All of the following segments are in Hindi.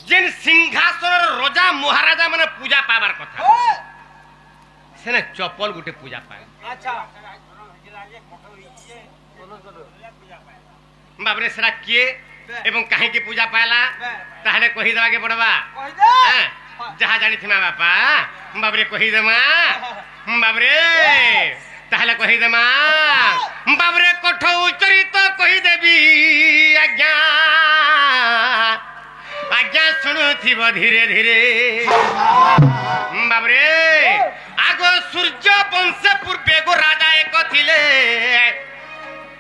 जेन सिंहासन रजा महाराजा माने पूजा पाबार कथा सेने चप्पल गुटे पूजा पाए अच्छा बाबरे सेरा किए एवं काहे की पूजा पाला ताहले कहि देबा के पड़बा कहि दे जहा जानी थिमा बापा बाबरे कहि देमा बाबरे ताहले कहि देमा बाबरे कोठो उचरित कहि देबी आज्ञा आज्ञा सुनुथिब धीरे धीरे बाबरे आगो सूर्य वंश पूर्वे गो राजा एक थिले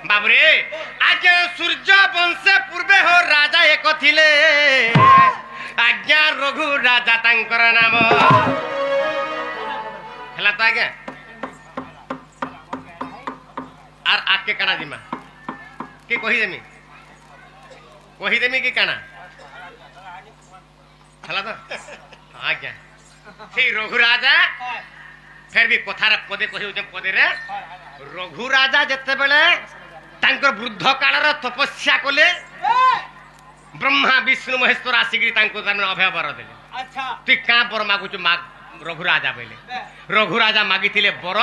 बाबरे आज सूर्य वंश पूर्वे हो राजा एक थिले आज्ञा रघु राजा तांकर नाम हला तो आज्ञा आर आके काना दिमा के कहि देमी कि काना हला तो आज्ञा से रघु राजा फिर भी कथार पदे कहि पदे रे रघु राजा जते बेले तांकर वृद्ध कालर तपस्या कले ब्रह्मा विष्णु महेश्वर आसिक अभय बर देले अच्छा तु का बर मागुच माग रघु राजा बोले रघु राजा मागिथिले बर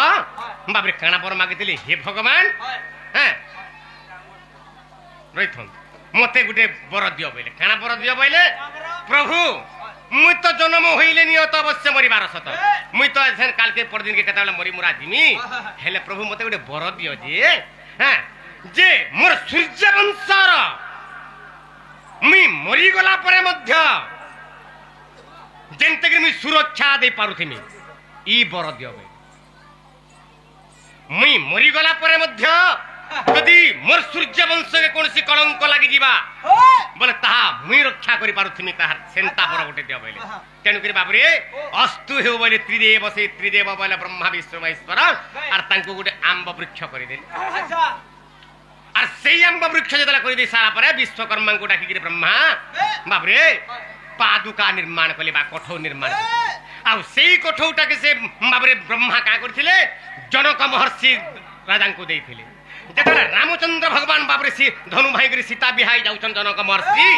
बाबरे काना बर मागिथिले हे भगवान हैं रहिथन मते गुटे बर दियो बोले काना बर दियो बोले प्रभु मुई तो जन्म होइले नियो तो अवश्य मरिबार सत मुई तो एथन काल के परदिन के कताला मरी मुरा जिमी हेले प्रभु मते गुटे बर दियो जे हैं जे मोर सूर्य वंशर मुई मरी गला परे मध्य जेंते कि मुई सुरक्षा दे पारुथिमी ई बर दियो बे मुई मरी गला परे मध्य यदि मोर सूर्य वंश के कोनसी कलंक लागि जीवा बोले ताहा मुई रक्षा करि पारुथिमी ताहा सेंता बर गोटे दियो बोले तेनु करी बाबरे अस्तु हेउ बोले त्रिदेव से त्रिदेव बोले ब्रह्मा विष्णु महेश्वर आर तांको गोटे आंब वृक्ष करि देले अच्छा और सेई आंब वृक्ष जतला करि दे सारा परे विश्वकर्मा को डाकी कि ब्रह्मा बाबरे पादुका निर्माण कले बा कोठो निर्माण आ सेई कोठौटा के से बाबरे ब्रह्मा का करथिले जनक महर्षि राजा को देथिले जेतले रामचंद्र भगवान बाबरे सी धनु भाई करी सीता बिहाई जाउछन जनक महर्षि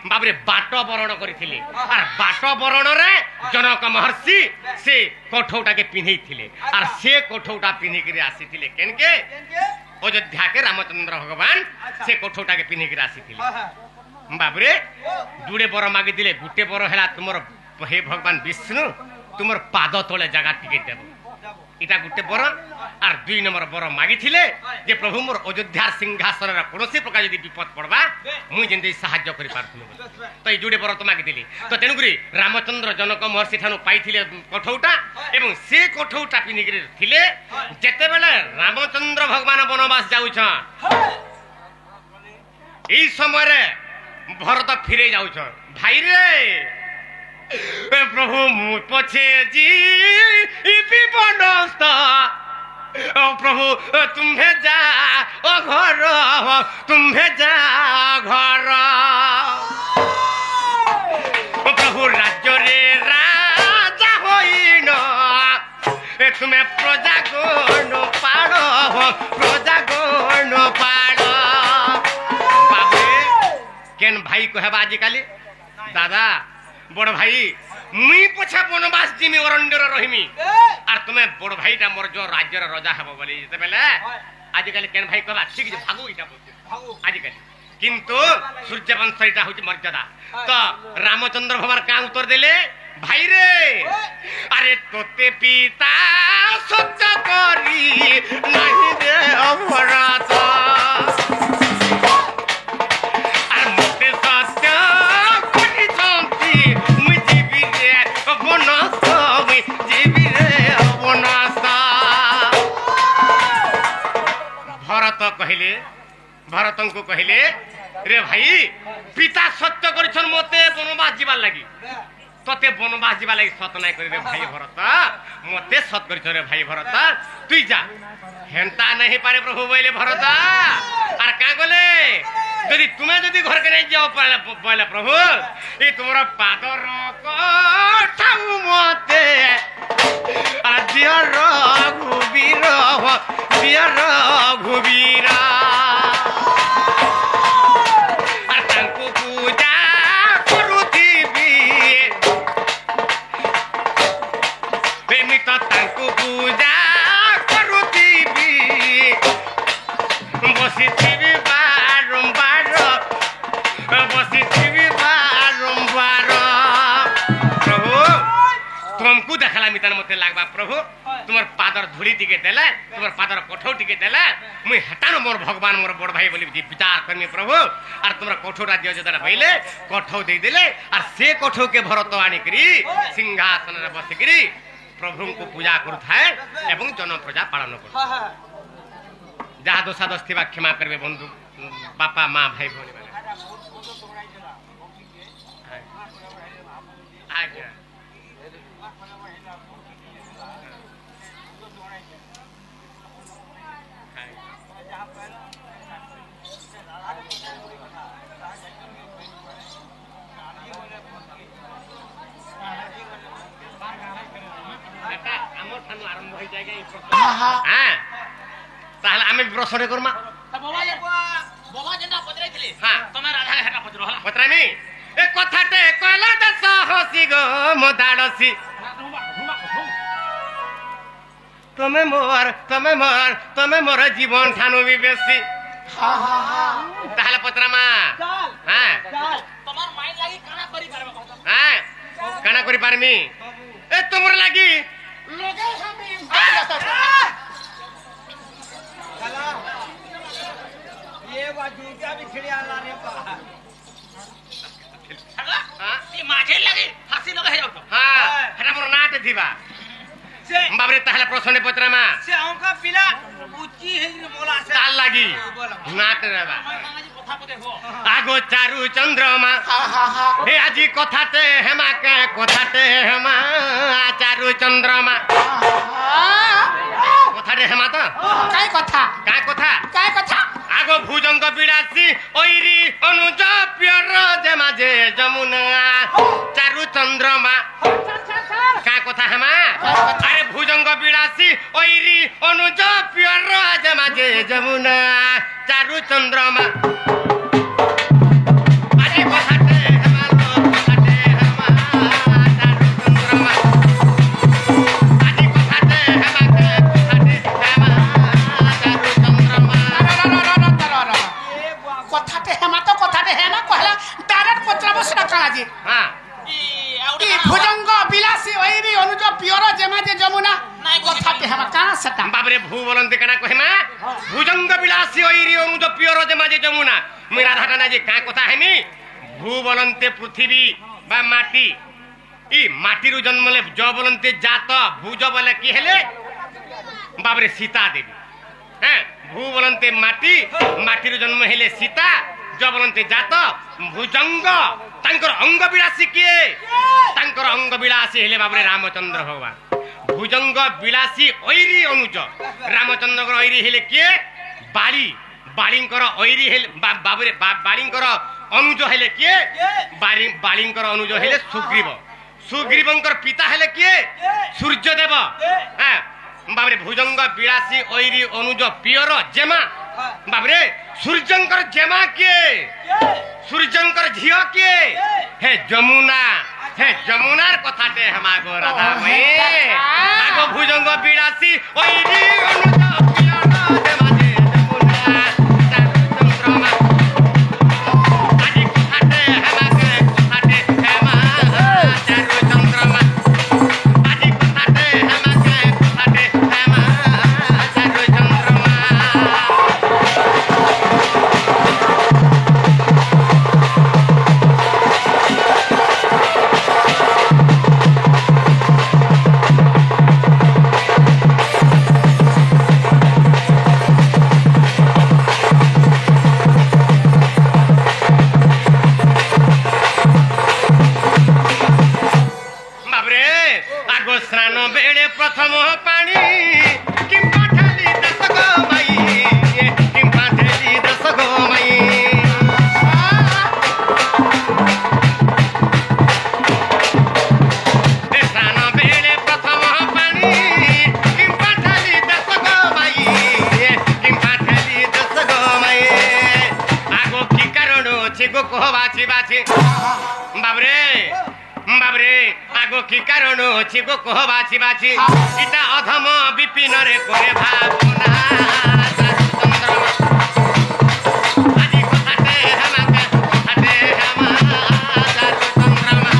बाबरे बाट बरण करथिले और बाट बरण रे जनक महर्षि से कोठौटा के पिन्हैथिले और से कोठौटा पिन्हि करी आसीथिले केनके अयोध्या के रामचंद्र भगवान से कोठौटा के पिन्हि करी आसीथिले बाबरे जुड़े बर मागी दिले गुटे बर हैला तुमर हे भगवान विष्णु तुमर पाद तले जगह टिके देब इटा गुटे बर आर 2 नंबर बर मागी थिले जे प्रभु मोर अयोध्या सिंहासन रा कोनोसी प्रकार यदि विपद पड़बा मुई जेंदे सहाय्य करि पारथुनु तो ई जुड़े बर तो मागी दिली तो तेनु गुरी रामचंद्र जनक महर्षि ठानु पाइथिले कोठौटा एवं से कोठौटा पिनिगिरि थिले जेते बेले रामचंद्र भगवान वनवास जाउछ ई समय रे भरत फिरे जाउछ भाई रे प्रभु पछे जी विपदस्त प्रभु तुम्हे जा ओ घर तुम्हे जा घर प्रभु राज्य रे राजा होइन तुम्हें प्रजा गण पाड़ प्रजा गण पाड़ बाबे केन भाई कहबा आजिकाली दादा बड़ भाई मुई पछा वनवास जिमी अरण्यर रहिमी आर तुमे बड़ भाईटा मोर जो राज्यर राजा हबो बोली जते बेले आजिकाली केन भाई कहबा ठीक जे भागो इटा बोल आजिकाली किंतु सूर्यवंश इटा होची मर्यादा तो रामचंद्र भगवान का उत्तर देले भाई रे अरे तोते पिता सत्य करी नहीं दे अपराध कहले भरतन को कहले रे भाई पिता सत्य करिछन मते वनवास जीवा लागि तते वनवास जीवा लागि सत नाय करे रे भाई भरत मते सत करिछ रे भाई भरत तुई जा हेंता नहीं पारे प्रभु बोले भरत आर का गले यदि तुमे यदि घर के नहीं जाओ बोले प्रभु ए तुमरा पादर कोठाउ मते आदिया रघुवीर दिया रघुवीर आर तांको पूजा करुथिबी দেখালা মিতার মধ্যে লাগবা প্রভু তোমার পাদর ধুলি টিকে দেলে তোমার পাদর কঠৌ টিকে দেলে মুই হেটানো মোর ভগবান মোর বড় ভাই বলি বিচার করমি প্রভু আর তোমরা কঠৌটা দিও যেটা পাইলে কঠৌ দিয়ে দিলে আর সে কঠৌকে ভরত আনিকরি সিংহাসନରେ বসিকরি প্রভুଙ୍କୁ ପୂଜା କରୁଥାଏ ଏବଂ ଜନପ୍ରଜା ପାଳନ କରୁଥାଏ ଯାହା ଦୋଷାଦୋଷ ଥିବା କ୍ଷମା କରିବେ ବନ୍ଧୁ ବାପା ମା ଭାଇ ଭଉଣୀ ମାନେ ଆଜ୍ଞା आरंभ हो जाएगा हाँ ताहले आमे प्रश्न करमा बाबा जेंदा पचराइथिले हां तमे राधा हेटा पचरो हला पचरामी ए कथाटे कहला दस हसी गो मोदाडसी तमे मोर जीवन ठानु भी बेसी हां हां हां ताहले पचरामा हां तमार माइंड लागी काना करि परबे हां काना करि पारमी ए तुमर लागी लोगे सामी ये बाजू क्या भी खिड़िया ला रे बा हां ती माझे लगे फांसी लगे हे जाऊ हां हेरा मोर नाट दिबा से बाबरे ताहले प्रश्न पचरामा से हमका पिला ऊंची है मोला से ताल लागी नाट रेबा आगो चारु चंद्रमा हे आजी कथाटे हेमा के कथाटे हेमा चारु चंद्रमा कथाटे हेमा तो काय कथा आगो भुजंग बिरासी ओइरी अनुज प्यर जे माजे जमुना चारु चंद्रमा का कथा हेमा अरे भुजंग बिरासी ओइरी अनुज प्यर जे माजे जमुना चारु चंद्रमा बाबरे भू बोलते कना कहमा भुजंग विलासी ओइरी अनुज प्योर जमाजे जमुना मेरा धाटा ना जे का कथा हेमी भू बोलते पृथ्वी बा माटी ई माटी रु जन्मले ज बोलते जात भुज बोले की हेले बाबरे सीता देवी हैं भू बोलते माटी माटी रु जन्म हेले सीता ज बोलते जात भुजंग तांकर अंग विलासी किए तांकर अंग विलासी हेले बाबरे रामचंद्र भगवान भुजंग विलासी ओइरी अनुज रामचंद्र ओइरी हेले किए बाली बालींकर ओइरी हेले बाबरे बालींकर अनुज हेले किए बालींकर अनुज हेले सुग्रीव सुग्रीवंकर पिता हेले किए सूर्यदेव हां बाबरे भुजंग विलासी ओइरी अनुज पियर जेमा बाबरे सूर्यंकर जेमा किए सूर्यंकर झियो किए हे जमुना हे जमुनार कथाटे हमागो राधा भाई आगो भुजंग बिरासी ओइरी अनुज पियर देवाजे जमुना चंद्रमा आजी कथाटे हमागे कथाटे हेमा चारु चंद्रमा आजी कथाटे हमागे कथाटे हेमा चारु चंद्रमा स्नान बेड़े प्रथम पानी किंपा ठेली दस गो मई किंपा ठेली दस गो मई स्नान बेड़े प्रथम पानी किंपा ठेली दस गो मई किंपा ठेली दस गो मई आगो की कारण अछि गो कह बाछि बाछि बाबरे बाबरे आगो की कारण अछि गो कह बाछि बाछि इटा अधम विपिन रे करे भावना आजी कथाटे हमाके कथाटे हमा चारु चंद्रमा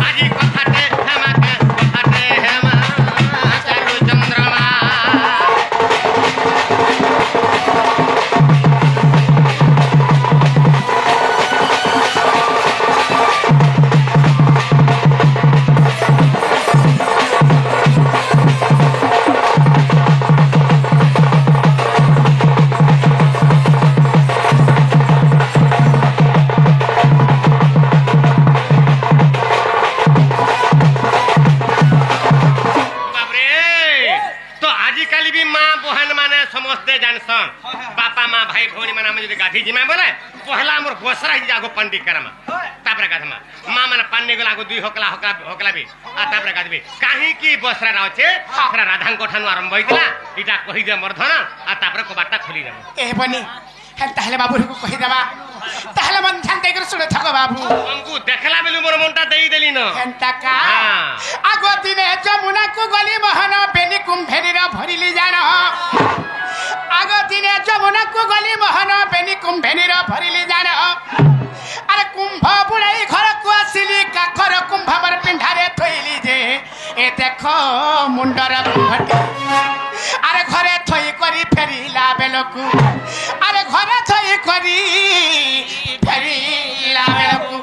आजी कथाटे हमाके कथाटे सन बापा माँ भाई भौणी माने हम जदि गाधी जिमा बोले पहला हमर बसरा ही जागो पंडी करमा तापरे गाधमा माँ माने पानी गला को दुई होकला होकला होकला भी आ तापरे गाधबे काहे की बसरा रावचे आखरा राधांग कोठानु आरंभ होइतला इटा कहि दे मर्धन आ तापरे कबाटा खोली देबो ए बनी हेन ताहले बाबू को कहि देबा ताहले मन ध्यान दे कर सुने थको बाबू हमकु देखला बेलु मोर मनटा देई देली न हेन ताका हां आगो दिने जमुना को गली मोहन बेनी कुंभेरी रा भरिली जान आगो दिने जमुना को गली मोहन बेनी कुंभेरी रा भरिली जान अरे कुंभ बुढ़ाई घर को आसिली काखर कुंभ बर पिंढारे थइली जे ए देखो मुंडर कुंभटी अरे घरे थई करी फेरिला बेलकु अरे घरे थई करी फेरिला बेलकु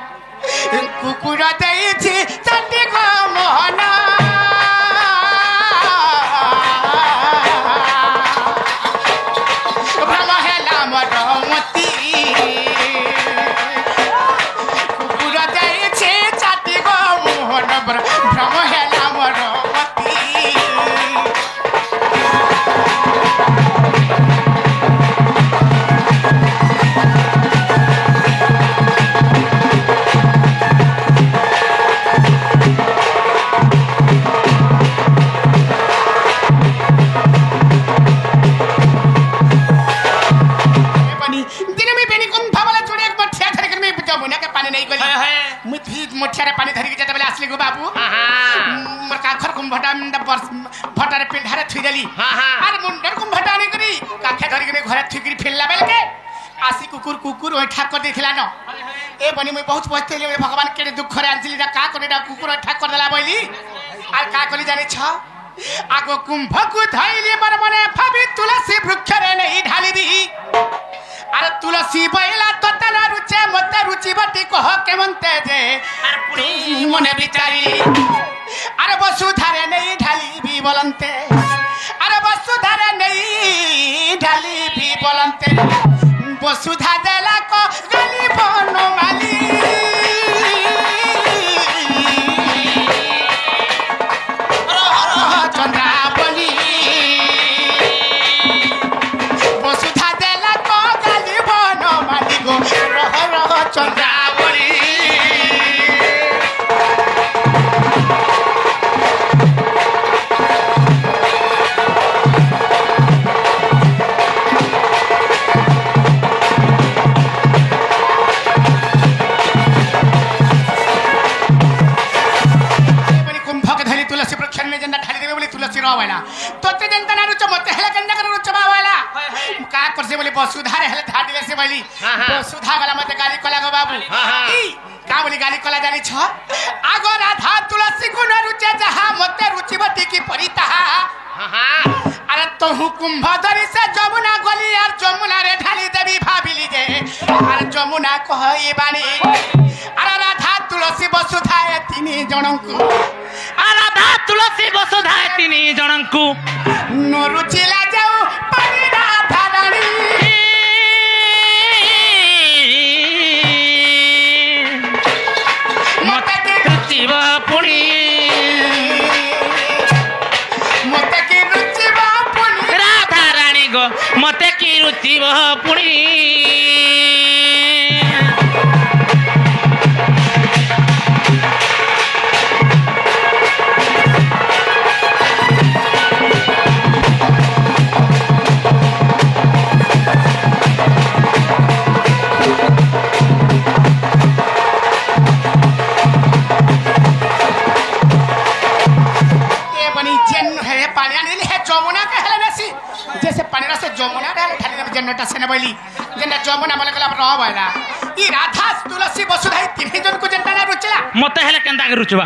कुकुर देइछि चंडी को मोहन भ्रम हेला मोर मती कुकुर देइछि चंडी को मोहन भ्रम हेला मोर मती मोठियारे पानी धरिक जेते बेले आसली गो बाबू मोर काखर कुंभटा भटारे पिंढारे थुई देली अरे मुंडर कुंभटा आनी करी काखे धरिक घरे थुईकरी फिरला बेले के आसी कुकुर कुकुर ओइ ठाक कर देथिला न ए बनी मैं बहुत पछतेली भगवान केडे दुख रे आनसिली ना का कोनेडा कुकुर ठाक कर देला बोली आर का कोली जाने छ आगो कुंभ को धइली बर मने भाबी तुलसी वृक्ष रे नहीं ढाली दी अरे तुलसी बैला ततला रुचे मते रुचि बटी कह के मनते जे अरे पुणी मने बिचारी अरे वसुधारे नहीं ढाली भी बोलंते अरे वसुधारे नहीं ढाली भी बोलंते वसुधा देला को गली बनो माली चंद्रावली वसुधा देला को गली बनो माली गो रह रह चंद्रावली तोते जनता ना रुच मते हेला कंदा कर रुच बावाला का करसे बोली वसुधारे हेला धाडी से बोली वसुधा वाला मते गाली कला गो बाबू ई का बोली गाली कला जानी छ आगो राधा तुलसी को न रुचे जहा मते रुचि बटी की परिता अरे तो हुकुम भदरी से जमुना गली यार जमुना रे ढाली देवी भाबिली जे अरे जमुना कहई बानी अरे राधा तुलसी वसुधा ए तिनी जनंकु राधा तुलसी वसुधा तिनी जनंकु नरुचिला जाऊ पानी राधा रानी मते की रुचिब पुणी मते की रुचिब पुणी राधा रानी गो मते की रुचिब पुणी जैसे पानी से जमुना डाले ठाली जनटा सेना बोली जेना जमुना बोले गला रह भइला ई राधा तुलसी वसुधा तीन जन को जनता ना रुचला मते हेले केंदा के रुचबा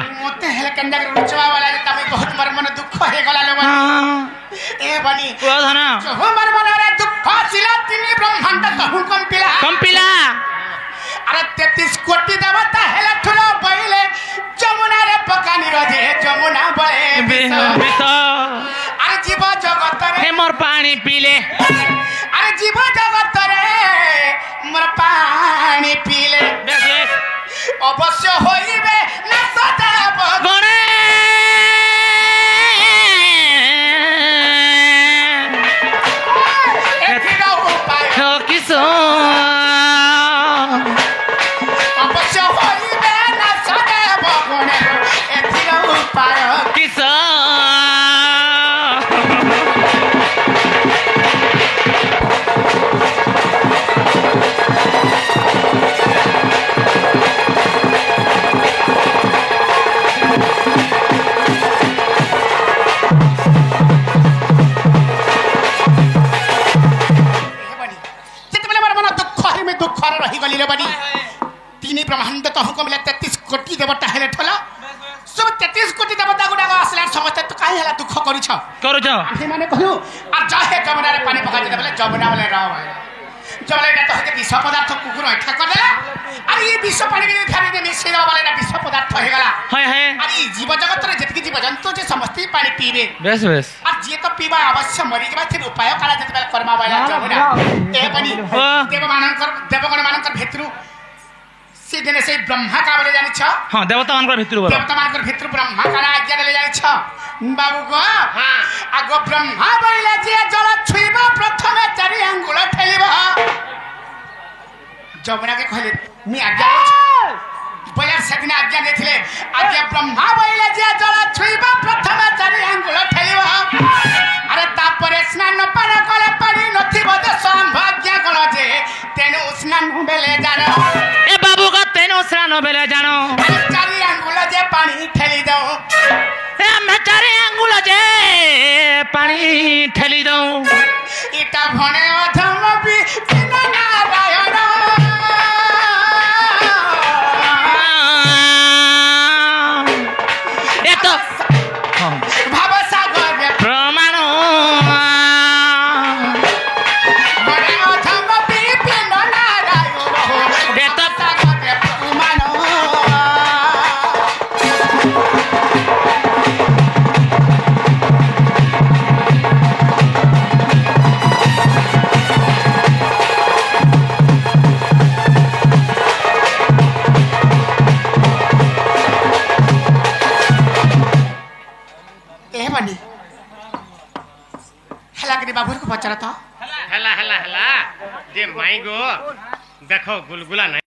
वाला तमे बहुत मर मन दुख हे गला लोग ए बनी ओ धना जो मर मन रे दुख सिला तीन ब्रह्मांड कहू कंपिला अरे 33 कोटी देवता हेला ठुलो पहिले जमुना रे पकानी रजे जमुना बोले बित अरे जीव जगत रे हे मोर पानी पीले अरे जीव जगत रे मोर पानी पीले अवश्य होइबे ना सदेव गणे कोटी देवता हेले ठल सब 33 कोटी देवता गुडा आसला समस्त तो काहे हला दुख करूछ हे माने कहू आ जा हे जमुना रे पानी पका दे बोले जमुना बोले रह जमुना तो हे विष पदार्थ कुकुर ऐठा कर देला अरे ये विष पानी में फेर दे मिसे दे बोले विष पदार्थ हे गला है अरे जीव जगत रे जतकी जीव जंतु जे समस्त पानी पीबे बेस बेस आ जे तो पीबा अवश्य मरी जबा थिर उपाय करा जते बेला कर्मा बाला जमुना ए बनी देवगण मानकर भितरु से दिन से ब्रह्मा का बोले जानि छ हां देवता मानकर भितरु बोल देवता मानकर भितरु ब्रह्मा का आज्ञा ले जानि छ बाबू को हां आगो ब्रह्मा बोले जे जल छुइबा प्रथमे चारि अंगुल ठेलिबा जमुना के कहले मी आज्ञा बोले सेदिन आज्ञा देथिले आज्ञा ब्रह्मा बोले जे जल छुइबा प्रथमे चारि अंगुल ठेलिबा अरे तापरे स्नान पर कले पानी नथिबो दे संभाग्य कोन जे तेनु स्नान बेले जानो ए बाबू का तेनु स्नान बेले जानो चारि अंगुल जे पानी ठेली दो ए मैं चारि अंगुल जे पानी ठेली दो इटा भने अधम भी बिना नारायण ए तो भाव सागर प्रमाण भने अधम भी बिना नारायण ए तो सागर प्रमाण ए बनी हला के बाबू को पचरा था हेला हेला हेला जे माई गो देखो गुलगुला नहीं